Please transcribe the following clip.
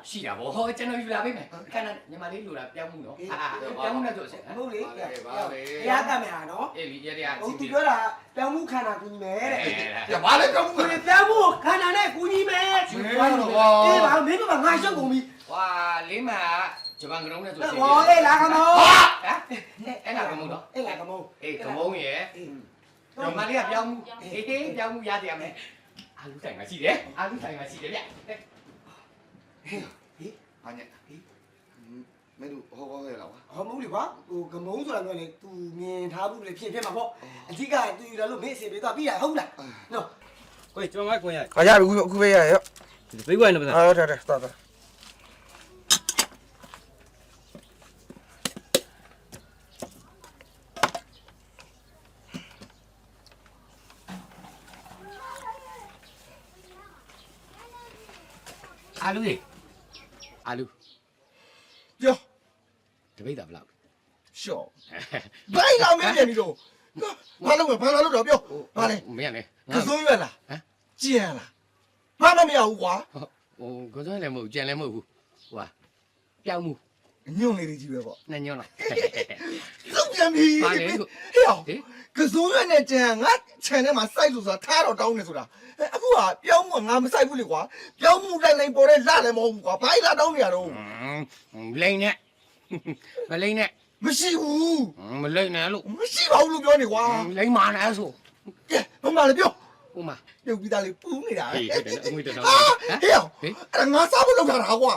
ရှိတာဗောကျွန်တော်ယူလာပေးမယ်ခဏညီမလေးလူလာပြောင်းမှုနော်ပြောင်းမှုနဲ့ဆိုဆက် ဟုတ်လေ ပါလေ တရားကမယ်ဟာနော် အေးလီရရ ဟိုသူပြောတာပြောင်းမှုခန္ဓာကူညီမယ်တဲ့ ရပါလေကောင်း ကိုယ်ပြောင်းမှုခန္ဓာနဲ့ကူညီမယ်အေးပါမင်းကငါရှုပ်ကုန်ပြီ ဝါလေးမဂျပန်ကရုံးနဲ့ဆို ဟောအေးလာကမော ဟမ်အဲ့လာကမုံတော့ အေးလာကမော အေးကမုံရယ်ညီမလေးကပြောင်းမှုအေးပြောင်းမှုရတယ်မယ်အာလူဆိုင်မှာရှိတယ်အာလူဆိုင်မှာရှိတယ်ဗျ ဟာညမင်းတို့ဟောခဲ့လားကွာ ဟောမဟုတ်လေကွာဟိုကမုံဆိုတာမျိုးလေ तू မြင်ထားဘူးလေဖြစ်မှာပေါ့အဓိက तू ယူလာလို့မင်းအစီပြေတော့ပြီးတာဟုတ်လားနော် ကိုကျွန်တော်ကိုရ ။ရပြီအခုပဲရရော ဘေးကွာနေပါ ။ဟုတ်တယ်တော်တော် အာလူကြီးအာလူ ပြော တပိတ်တာဘလောက် ရှော့ဘိုင်းလာမင်းပြန်ပြီးတော့ဘာလို့ဘာလို့တော့ပြောဘာလဲ မင်းကလေ ကစိုးရွက်လားကြည်ရလားဘာမှမရဘူးကွာ ဟိုကိုစွန်းလည်းမဟုတ်ကြံလည်းမဟုတ်ဘူးဟိုဟာပြောင်းမှု ညွန့်လေးကြီးပဲပေါ့ နဲ့ညွန့်လား လုံးပြန်ပြီ ပါလေ ဟေ့ကစိုးရွက်နဲ့ကြံငါခြံထဲမှာစိုက်လို့ဆိုတာထားတော့တောင်းနေဆိုတာအခုကပြောင်းမှုငါမစိုက်ဘူးလေကွာပြောင်းမှုလိုက်လိုက်ပေါ်တဲ့လလည်းမဟုတ်ဘူးကွာဘာလာတောင်းနေရတော့ လိန်နဲ့မလိန်နဲ့ မရှိဘူး မလိန်နဲ့လို့ မရှိပါဘူးလို့ပြောနေကွာ လိန်မာနဲ့ဆို ကဲဘာမှလည်းပြော ဥမာ ပြုတ်ပြီးသားလေးပူးနေတာ ဟေးဟုတ်တယ်အငွေတော်တော် ဟေ့အဲ့ငါစားဖို့လုပ်တာကွာ